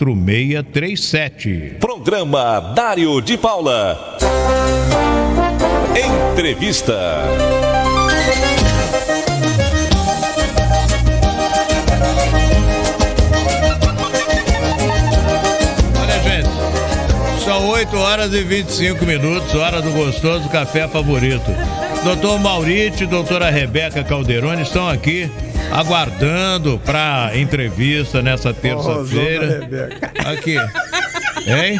4637. Programa Dário de Paula. Entrevista. Olha, gente, são 8 horas e 25 minutos, hora do gostoso café favorito. Doutor Mauriti e doutora Rebeca Calderoni estão aqui aguardando para entrevista nessa terça-feira. Aqui, hein?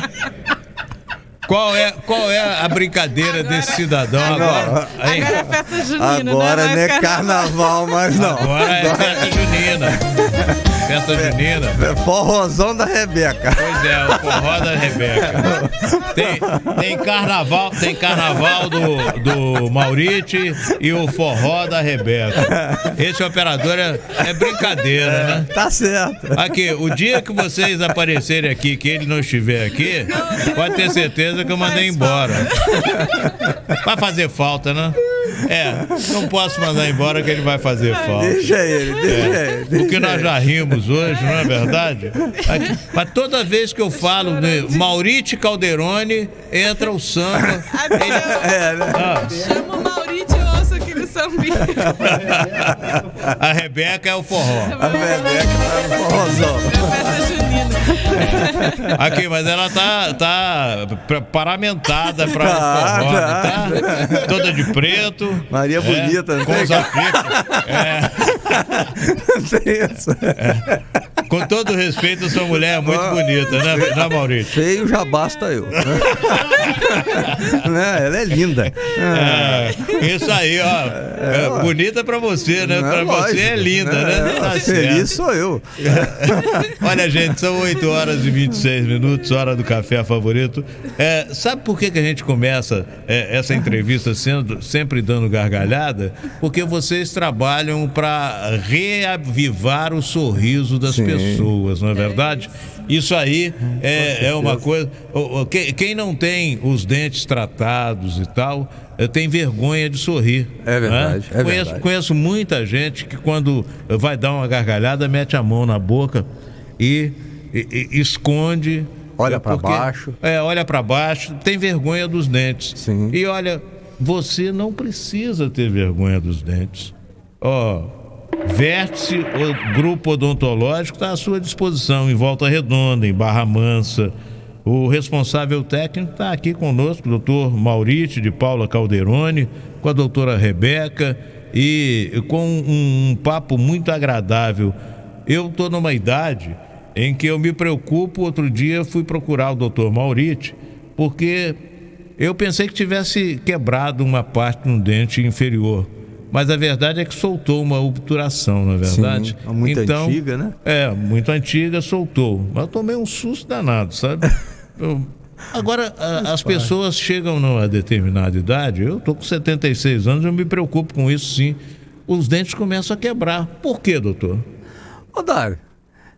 Qual é a brincadeira desse cidadão agora? Hein? Agora é festa junina, agora não é carnaval, mas não. Agora é festa junina. Festa junina. Forrozão da Rebeca. Pois é, o forró da Rebeca. Tem carnaval do Mauriti e o forró da Rebeca. Esse operador é brincadeira, né? Tá certo. Aqui, o dia que vocês aparecerem aqui, que ele não estiver aqui, pode ter certeza que eu mandei embora. Vai fazer falta, né? Não posso mandar embora que ele vai fazer falta. Deixa ele. Porque nós já rimos hoje, não é verdade? Aqui, mas toda vez que eu falo de Mauriti Calderoni, entra o samba. Chama o Mauriti e ouça aquele sambinha. A Rebeca é o forró. A Rebeca tá no forrozão. É festa junina. Aqui, mas ela tá paramentada pra forró, tá? Toda de preto. Maria bonita, não com tem? os aflitos. Não tem isso. Com todo respeito, sua mulher é muito bonita, né, Maurício? Feio já basta eu. Ela é linda. Isso aí, ó. Bonita pra você, né? Pra você é linda, né? Tá feliz sou eu. Olha, gente, são 8 horas e 26 minutos, hora do café favorito. Sabe por que a gente começa essa entrevista sempre dando gargalhada? Porque vocês trabalham para reavivar o sorriso das pessoas, não é verdade? Isso aí é uma coisa. Quem não tem os dentes tratados e tal, tem vergonha de sorrir. É verdade. Né? Conheço muita gente que, quando vai dar uma gargalhada, mete a mão na boca e esconde. Olha para baixo. Olha para baixo, tem vergonha dos dentes. Sim. E olha, você não precisa ter vergonha dos dentes. Vértice, o grupo odontológico está à sua disposição em Volta Redonda, em Barra Mansa. O responsável técnico está aqui conosco, o doutor Mauriti de Paula Calderoni, com a doutora Rebeca, e com um papo muito agradável. Eu estou numa idade em que eu me preocupo. Outro dia fui procurar o doutor Mauriti, porque eu pensei que tivesse quebrado uma parte no dente inferior. Mas a verdade é que soltou uma obturação, na verdade. Sim, muito antiga, né? Muito antiga, soltou. Mas eu tomei um susto danado, sabe? Agora, as pessoas chegam numa determinada idade, eu tô com 76 anos, eu me preocupo com isso, sim. Os dentes começam a quebrar. Por quê, doutor? Dário,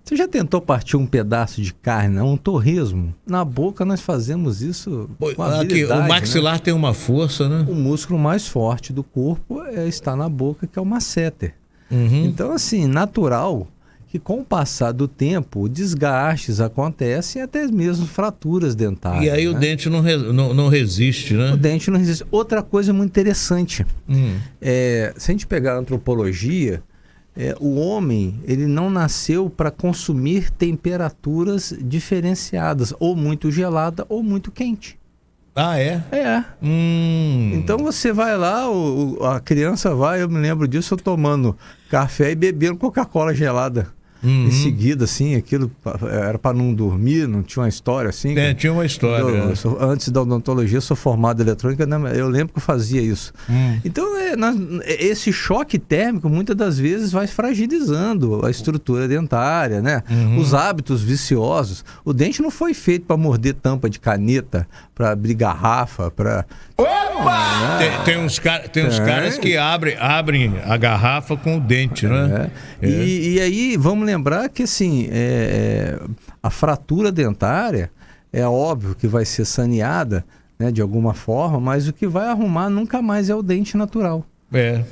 você já tentou partir um pedaço de carne, um torresmo? Na boca nós fazemos isso com habilidade. O maxilar, né? Tem uma força, né? O músculo mais forte do corpo está na boca, que é o masseter. Uhum. Então, assim, natural que com o passar do tempo, desgastes acontecem e até mesmo fraturas dentárias. E aí o dente não resiste, né? O dente não resiste. Outra coisa muito interessante, se a gente pegar a antropologia, o homem, ele não nasceu para consumir temperaturas diferenciadas, ou muito gelada ou muito quente. Ah, é? Então você vai lá, a criança vai, eu me lembro disso, eu tomando café e bebendo Coca-Cola gelada. Em seguida, assim, aquilo era para não dormir, não tinha uma história assim? Tinha uma história. Antes da odontologia, eu sou formado em eletrônica, eu lembro que eu fazia isso. Então, esse choque térmico, muitas das vezes, vai fragilizando a estrutura dentária, né? Os hábitos viciosos. O dente não foi feito para morder tampa de caneta, para abrir garrafa, para... Opa! Tem uns caras que abrem a garrafa com o dente, né? E aí, vamos lembrar que, assim, a fratura dentária é óbvio que vai ser saneada, né, de alguma forma, mas o que vai arrumar nunca mais é o dente natural.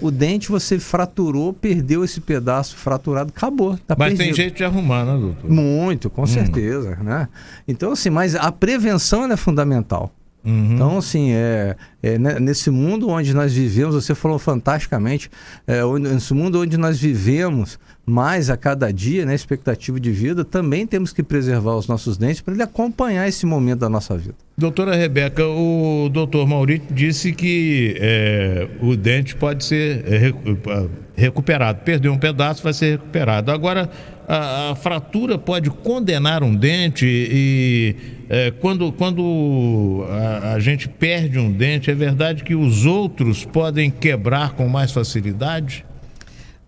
O dente você fraturou, perdeu esse pedaço fraturado, acabou, tá Mas perdido. tem jeito de arrumar, né, doutor? Muito, com certeza, né? Então, assim, mas a prevenção ela é fundamental. Então, assim, nesse mundo onde nós vivemos, você falou fantasticamente, nesse mundo onde nós vivemos mais a cada dia, né, expectativa de vida, também temos que preservar os nossos dentes para ele acompanhar esse momento da nossa vida. Doutora Rebeca, o doutor Maurício disse que o dente pode ser recuperado. Perdeu um pedaço, vai ser recuperado. Agora, a fratura pode condenar um dente e quando a gente perde um dente, é verdade que os outros podem quebrar com mais facilidade?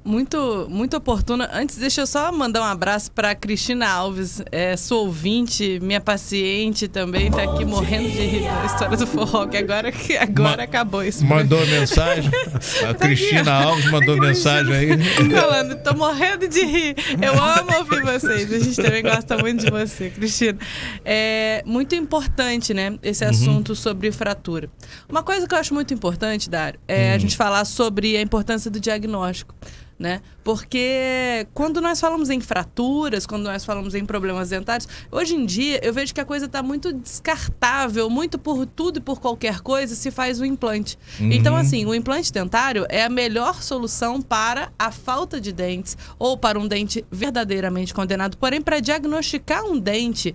Muito, muito oportuna. Antes, deixa eu só mandar um abraço para Cristina Alves, sua ouvinte, minha paciente também, tá aqui morrendo de rir da história do forró, que agora acabou isso. Mandou mensagem? A Cristina Alves mandou mensagem aí. Falando, tô morrendo de rir. Eu amo ouvir vocês. A gente também gosta muito de você, Cristina. É muito importante, né, esse assunto sobre fratura. Uma coisa que eu acho muito importante, Dário, é a gente falar sobre a importância do diagnóstico. Né? Porque quando nós falamos em fraturas, quando nós falamos em problemas dentários, hoje em dia eu vejo que a coisa está muito descartável, muito por tudo e por qualquer coisa se faz o implante. Então, assim, o implante dentário é a melhor solução para a falta de dentes ou para um dente verdadeiramente condenado. Porém, para diagnosticar um dente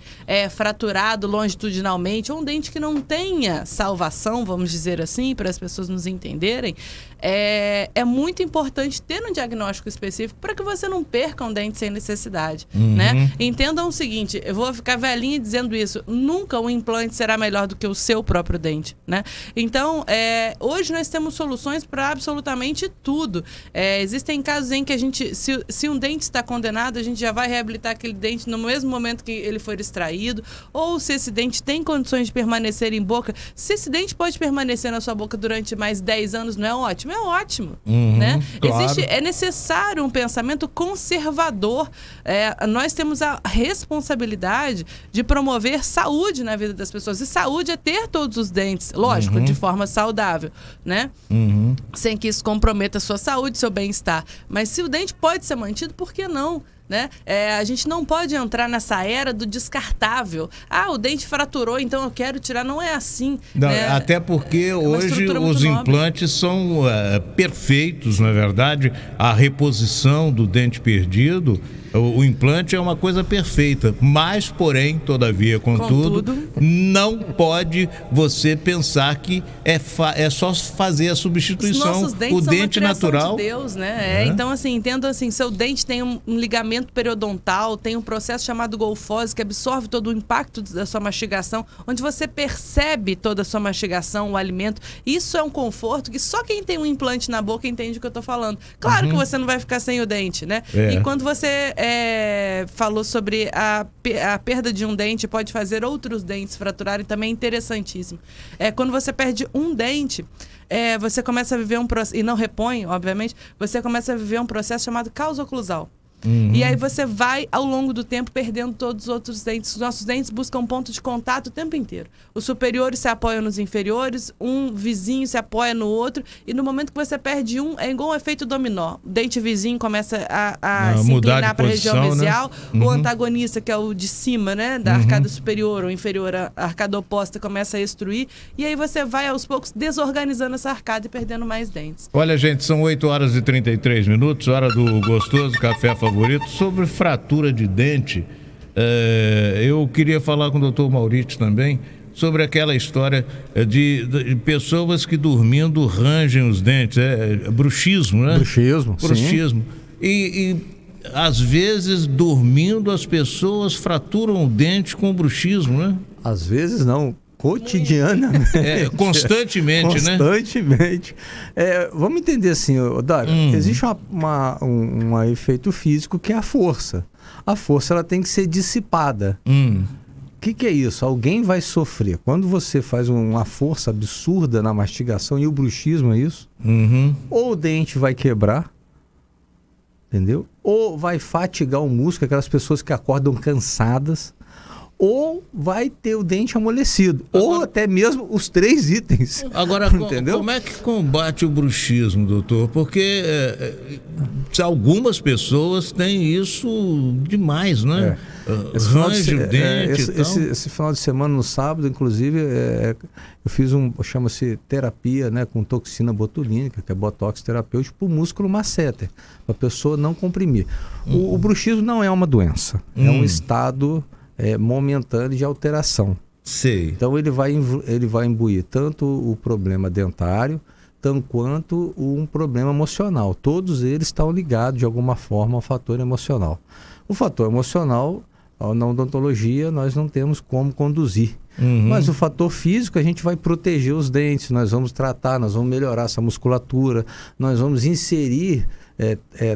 fraturado longitudinalmente ou um dente que não tenha salvação, vamos dizer assim, para as pessoas nos entenderem, é muito importante ter um diagnóstico específico para que você não perca um dente sem necessidade, né? Entendam o seguinte, eu vou ficar velhinha dizendo isso, nunca um implante será melhor do que o seu próprio dente, né? Então, hoje nós temos soluções para absolutamente tudo. Existem casos em que a gente, se um dente está condenado, a gente já vai reabilitar aquele dente no mesmo momento que ele for extraído, ou se esse dente tem condições de permanecer em boca, se esse dente pode permanecer na sua boca durante mais 10 anos, não é ótimo? É ótimo, né? Claro. É necessário um pensamento conservador. Nós temos a responsabilidade de promover saúde na vida das pessoas. E saúde é ter todos os dentes, lógico, de forma saudável, né? Sem que isso comprometa a sua saúde, seu bem-estar. Mas se o dente pode ser mantido, por que não? Né? A gente não pode entrar nessa era do descartável. O dente fraturou, então eu quero tirar. Não é assim. Não, né? Até porque hoje os implantes são perfeitos, na verdade. A reposição do dente perdido, o implante é uma coisa perfeita. Mas, porém, todavia, contudo, não pode você pensar que é só fazer a substituição. Os nossos dentes o são dente uma criação natural de Deus, né? Então, assim, entendo assim, seu dente tem um ligamento periodontal, tem um processo chamado golfose que absorve todo o impacto da sua mastigação, onde você percebe toda a sua mastigação, o alimento. Isso é um conforto que só quem tem um implante na boca entende o que eu tô falando. Claro que você não vai ficar sem o dente, né? E quando você falou sobre a perda de um dente, pode fazer outros dentes fraturarem, também é interessantíssimo. Quando você perde um dente, você começa a viver um processo, e não repõe, obviamente, você começa a viver um processo chamado causa oclusal. E aí você vai, ao longo do tempo, perdendo todos os outros dentes. Os nossos dentes buscam ponto de contato o tempo inteiro. Os superiores se apoiam nos inferiores, um vizinho se apoia no outro, e no momento que você perde um, é igual um efeito dominó. O dente vizinho começa a se inclinar para a região mesial, né? O antagonista, que é o de cima, né, da arcada superior ou inferior, a arcada oposta, começa a extruir, e aí você vai, aos poucos, desorganizando essa arcada e perdendo mais dentes. Olha, gente, são 8h33, hora do gostoso café favorito. Sobre fratura de dente, eu queria falar com o doutor Maurício também sobre aquela história de pessoas que dormindo rangem os dentes, bruxismo, né? Bruxismo. E às vezes, dormindo, as pessoas fraturam o dente com bruxismo, né? Às vezes não. Cotidianamente. Constantemente, né? Constantemente. Vamos entender assim, Dário, existe um efeito físico que é a força. A força ela tem que ser dissipada. O que é isso? Alguém vai sofrer. Quando você faz uma força absurda na mastigação, e o bruxismo é isso, ou o dente vai quebrar, entendeu? Ou vai fatigar o músculo, aquelas pessoas que acordam cansadas, ou vai ter o dente amolecido, ou até mesmo os 3 itens. Agora, entendeu? Como é que combate o bruxismo, doutor? Porque algumas pessoas têm isso demais, né? Range o dente e tal. Esse final de semana, no sábado, inclusive, eu fiz chama-se terapia, né, com toxina botulínica, que é botox terapêutico, para o músculo masseter, para a pessoa não comprimir. O bruxismo não é uma doença, é um estado momentâneo de alteração. Sei. Então ele vai imbuir tanto o problema dentário, tanto quanto um problema emocional. Todos eles estão ligados de alguma forma ao fator emocional. O fator emocional, na odontologia, nós não temos como conduzir. Mas o fator físico, a gente vai proteger os dentes, nós vamos tratar, nós vamos melhorar essa musculatura, nós vamos inserir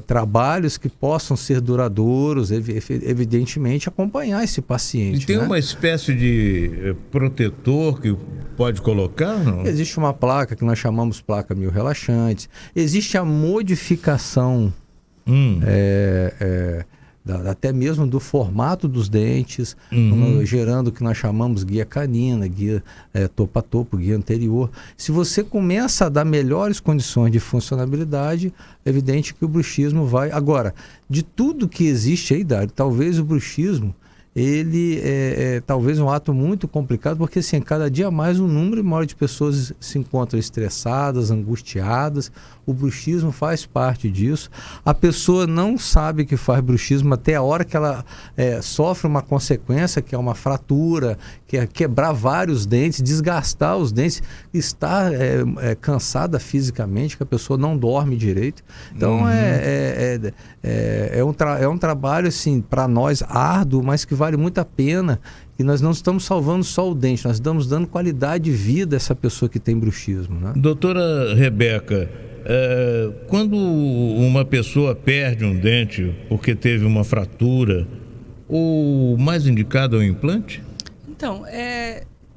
trabalhos que possam ser duradouros, evidentemente acompanhar esse paciente. E tem uma espécie de protetor que pode colocar? Não? Existe uma placa que nós chamamos placa mio-relaxante. Existe a modificação até mesmo do formato dos dentes, gerando o que nós chamamos guia canina, guia topo a topo, guia anterior. Se você começa a dar melhores condições de funcionalidade, é evidente que o bruxismo vai... Agora, de tudo que existe aí, Dário, talvez o bruxismo ele é talvez um ato muito complicado, porque assim, cada dia mais um número maior de pessoas se encontram estressadas, angustiadas. O bruxismo faz parte disso. A pessoa não sabe que faz bruxismo até a hora que ela sofre uma consequência, que é uma fratura, que é quebrar vários dentes, desgastar os dentes, estar cansada fisicamente, que a pessoa não dorme direito. Então é um trabalho assim, para nós árduo, mas que vale muito a pena. E nós não estamos salvando só o dente, nós estamos dando qualidade de vida a essa pessoa que tem bruxismo, né? Doutora Rebeca, quando uma pessoa perde um dente porque teve uma fratura, o mais indicado é o implante? Então,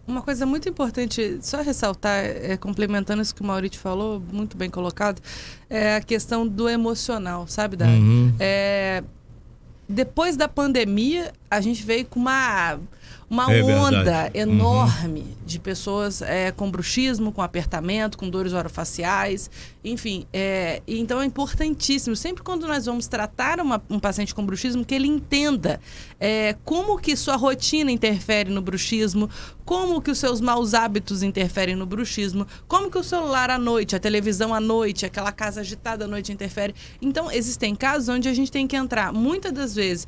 uma coisa muito importante, só ressaltar, complementando isso que o Maurício falou, muito bem colocado, é a questão do emocional, sabe, Dário? Depois da pandemia, a gente veio com uma onda enorme de pessoas com bruxismo, com apertamento, com dores orofaciais, enfim. Então é importantíssimo, sempre quando nós vamos tratar um paciente com bruxismo, que ele entenda como que sua rotina interfere no bruxismo, como que os seus maus hábitos interferem no bruxismo, como que o celular à noite, a televisão à noite, aquela casa agitada à noite interfere. Então, existem casos onde a gente tem que entrar, muitas das vezes,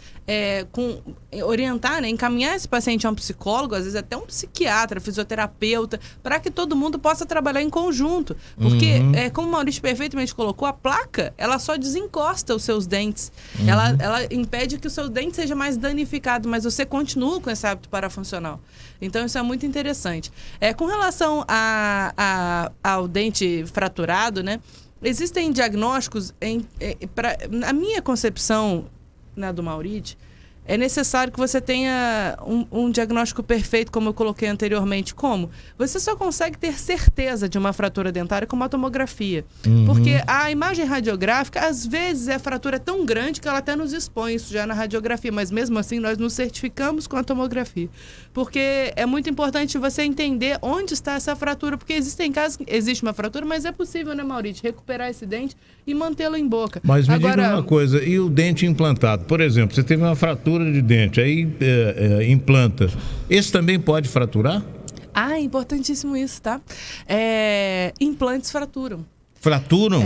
orientar, né, encaminhar esse paciente a um psicólogo, às vezes até um psiquiatra, fisioterapeuta, para que todo mundo possa trabalhar em conjunto. Porque, como o Maurício perfeitamente colocou, a placa, ela só desencosta os seus dentes. Ela impede que o seu dente seja mais danificado, mas você continua com esse hábito parafuncional. Então, isso é muito interessante. Com relação ao dente fraturado, né, existem diagnósticos, na minha concepção, na do Maurício, é necessário que você tenha um diagnóstico perfeito, como eu coloquei anteriormente. Como? Você só consegue ter certeza de uma fratura dentária com uma tomografia. Porque a imagem radiográfica, às vezes, a fratura é tão grande que ela até nos expõe isso já na radiografia, mas mesmo assim nós nos certificamos com a tomografia. Porque é muito importante você entender onde está essa fratura, porque existem casos que existe uma fratura, mas é possível, né, Maurício, recuperar esse dente e mantê-lo em boca. Mas me diga uma coisa, e o dente implantado? Por exemplo, você teve uma fratura de dente, aí implanta. Esse também pode fraturar? É importantíssimo isso, tá? Implantes fraturam. Fraturam?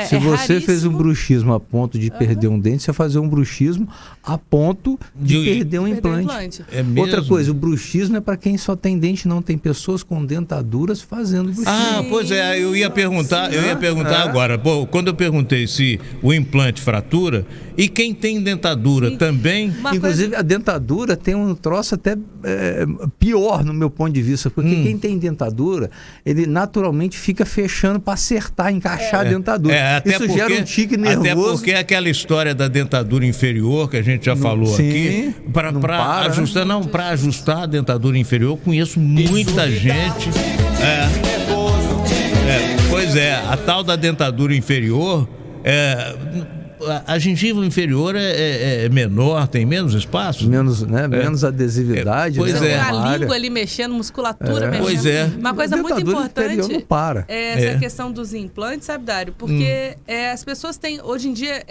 Se você fez um bruxismo a ponto de perder um dente, você vai fazer um bruxismo a ponto de perder um implante. Outra coisa, o bruxismo é para quem só tem dente, não tem pessoas com dentaduras fazendo bruxismo. Pois é, eu ia perguntar agora. Pô, quando eu perguntei se o implante fratura, e quem tem dentadura também? Inclusive, a dentadura tem um troço até pior no meu ponto de vista, porque quem tem dentadura, ele naturalmente fica fechando para acertar, encaixar a dentadura. Isso gera um tique nervoso. Até porque é aquela história da dentadura inferior, que a gente já falou aqui, para ajustar a dentadura inferior, conheço muita gente. Pois é, a tal da dentadura inferior, a gengiva inferior é menor, tem menos espaço? Menos adesividade. Pois Você é. tem a língua ali mexendo, musculatura mexendo. Pois é. Uma coisa muito importante não para. é essa questão dos implantes, sabe, Dário? Porque as pessoas têm, hoje em dia...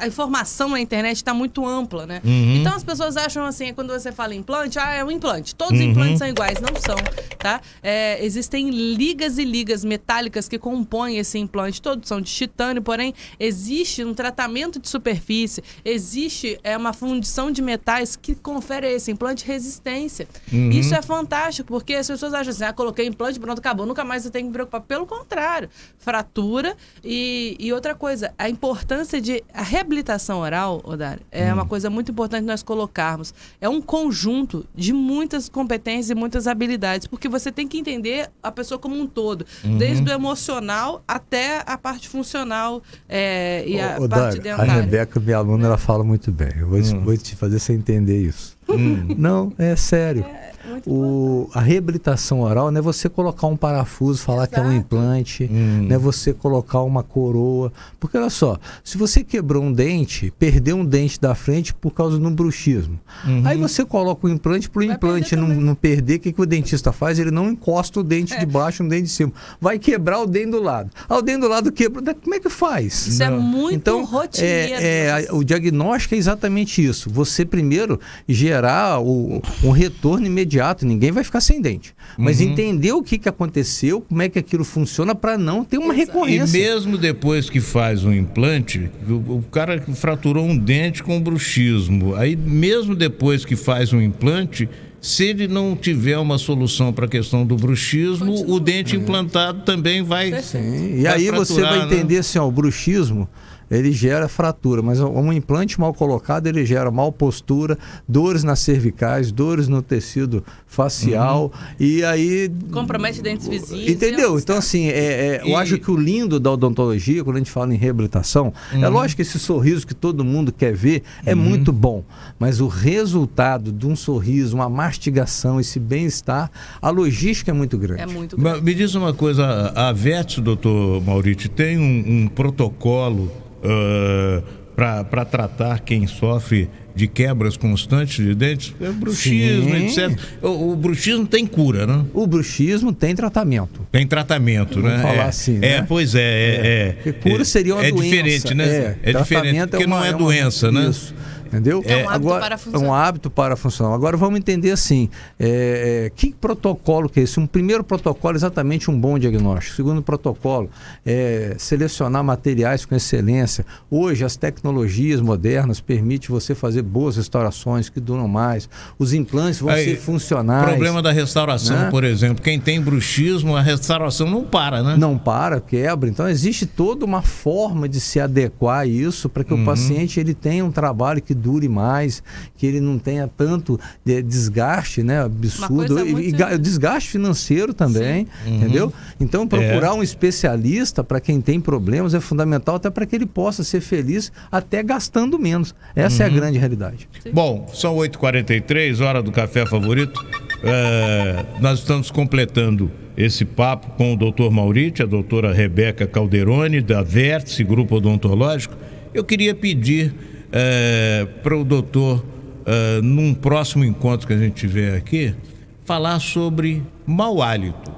a informação na internet está muito ampla, né? Então as pessoas acham assim, quando você fala implante, é um implante. Todos os implantes são iguais. Não são, tá? Existem ligas e ligas metálicas que compõem esse implante. Todos são de titânio, porém existe um tratamento de superfície, existe uma fundição de metais que confere a esse implante resistência. Isso é fantástico, porque as pessoas acham assim, coloquei implante, pronto, acabou, nunca mais você tem que me preocupar. Pelo contrário, fratura e outra coisa, a importância de a reabilitação oral, Odário, é uma coisa muito importante nós colocarmos. É um conjunto de muitas competências e muitas habilidades, porque você tem que entender a pessoa como um todo, desde o emocional até a parte funcional e a parte dentária. A Rebeca, minha aluna, ela fala muito bem. Eu vou te fazer você entender isso. Não, é sério. A reabilitação oral não é você colocar um parafuso, falar que é um implante, não é você colocar uma coroa. Porque olha só, se você quebrou um dente, perdeu um dente da frente por causa de um bruxismo. Aí você coloca o implante para o implante não perder, o que o dentista faz? Ele não encosta o dente de baixo no dente de cima. Vai quebrar o dente do lado. O dente do lado quebra. Como é que faz? Isso é muito rotineiro. O diagnóstico é exatamente isso. Você primeiro gerar um retorno imediato. Ninguém vai ficar sem dente. Mas entender o que aconteceu, como é que aquilo funciona para não ter uma recorrência. E mesmo depois que faz um implante, o cara fraturou um dente com bruxismo. Aí mesmo depois que faz um implante, se ele não tiver uma solução para a questão do bruxismo, o dente implantado também vai... Sim. E aí você vai entender assim, o bruxismo, ele gera fratura, mas um implante mal colocado, ele gera mal postura, dores nas cervicais, dores no tecido facial, e aí... compromete dentes vizinhos. Entendeu? Então, assim, eu acho que o lindo da odontologia, quando a gente fala em reabilitação, é lógico que esse sorriso que todo mundo quer ver é muito bom, mas o resultado de um sorriso, uma mastigação, esse bem-estar, a logística é muito grande. É muito grande. Me diz uma coisa, a Verts, doutor Maurício, tem um protocolo para tratar quem sofre de quebras constantes de dentes, bruxismo, etc. O bruxismo tem cura, né? O bruxismo tem tratamento. Tem tratamento, né? Vamos falar assim, né? Pois é. Cura seria uma doença. Diferente, né? É diferente, porque não é doença, né? Isso. Entendeu? É um hábito para funcionar. É um hábito para funcionar. Agora vamos entender assim, que protocolo que é esse? Um primeiro protocolo é exatamente um bom diagnóstico. Segundo protocolo é selecionar materiais com excelência. Hoje as tecnologias modernas permitem você fazer boas restaurações que duram mais. Os implantes vão ser funcionais. O problema da restauração, né? Por exemplo, quem tem bruxismo, a restauração não para, né? Não para, quebra. Então existe toda uma forma de se adequar a isso para que o paciente ele tenha um trabalho que dure mais, que ele não tenha tanto desgaste, né, absurdo, e desgaste financeiro também, entendeu? Então procurar um especialista para quem tem problemas é fundamental, até para que ele possa ser feliz até gastando menos. Essa é a grande realidade. Bom, são 8h43, hora do café favorito. Nós estamos completando esse papo com o doutor Maurício, a doutora Rebeca Calderoni, da Vértice Grupo Odontológico. Eu queria pedir para o doutor, num próximo encontro que a gente tiver aqui, falar sobre mau hálito.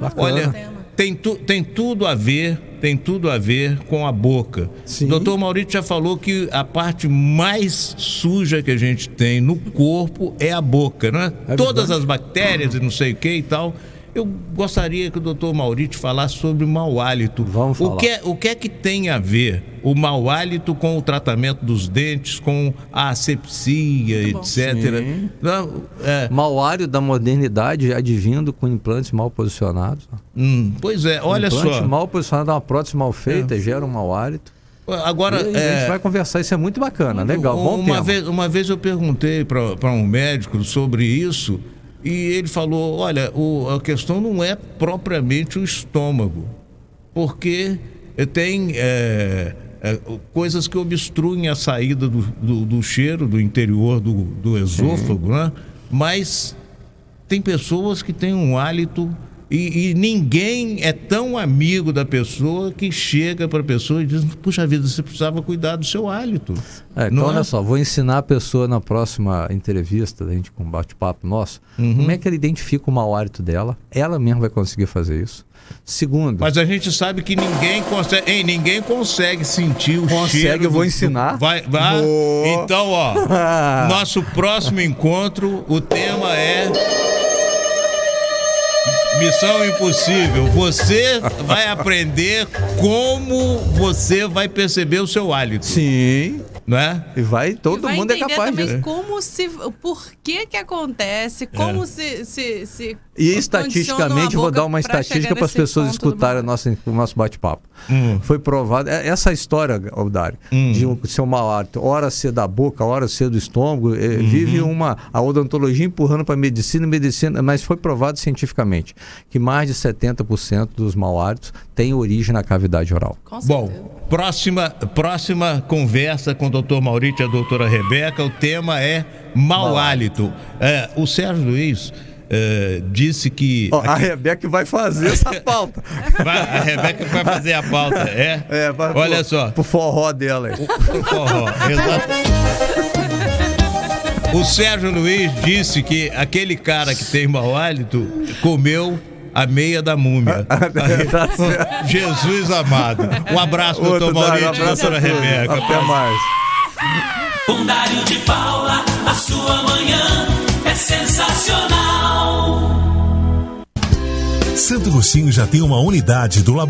Bacana. Olha, tem tudo a ver com a boca. Sim. O doutor Maurício já falou que a parte mais suja que a gente tem no corpo é a boca, né? Todas as bactérias e não sei o que e tal. Eu gostaria que o doutor Maurício falasse sobre o mau hálito. Vamos falar. O que é que tem a ver o mau hálito com o tratamento dos dentes, com a asepsia, etc. Não, mau hálito da modernidade advindo com implantes mal posicionados. Pois é, olha só. Implante mal posicionado, uma prótese mal feita, gera um mau hálito. Agora, a gente vai conversar, isso é muito bacana, legal, bom tema. Uma vez eu perguntei para um médico sobre isso, e ele falou, olha, a questão não é propriamente o estômago, porque tem coisas que obstruem a saída do cheiro do interior do esôfago, né? Mas tem pessoas que têm um hálito E ninguém é tão amigo da pessoa que chega para a pessoa e diz: puxa vida, você precisava cuidar do seu hálito. Então, olha só, vou ensinar a pessoa na próxima entrevista, da gente com um bate-papo nosso, como é que ela identifica o mau hálito dela. Ela mesma vai conseguir fazer isso. Segundo... Mas a gente sabe que ninguém consegue, ninguém consegue sentir o cheiro. Consegue, eu vou ensinar. Vai. Então, ó, nosso próximo encontro, o tema é... Missão Impossível. Você vai aprender como você vai perceber o seu hálito. Sim. Não é? E vai, todo vai mundo é capaz também disso. como se, o porquê que acontece, como se e estatisticamente, vou dar uma estatística para as pessoas escutarem o nosso bate-papo. Foi provado, essa história, Dário, de seu mau hálito, hora ser da boca, hora ser do estômago, vive a odontologia empurrando para a medicina, mas foi provado cientificamente que mais de 70% dos mau hálitos têm origem na cavidade oral. Bom, próxima conversa com o doutor Maurício e a doutora Rebeca, o tema é mau hálito. O Sérgio Luiz disse que... A Rebeca vai fazer essa pauta. A Rebeca vai fazer a pauta, olha só. Pro forró dela aí. Pro forró, exato. O Sérgio Luiz disse que aquele cara que tem mau hálito comeu a meia da múmia. Jesus amado. Um abraço, doutor Maurício e doutora Rebeca. Até mais. Com Dário de Paula, a sua manhã é sensacional. Santo Agostinho já tem uma unidade do laboratório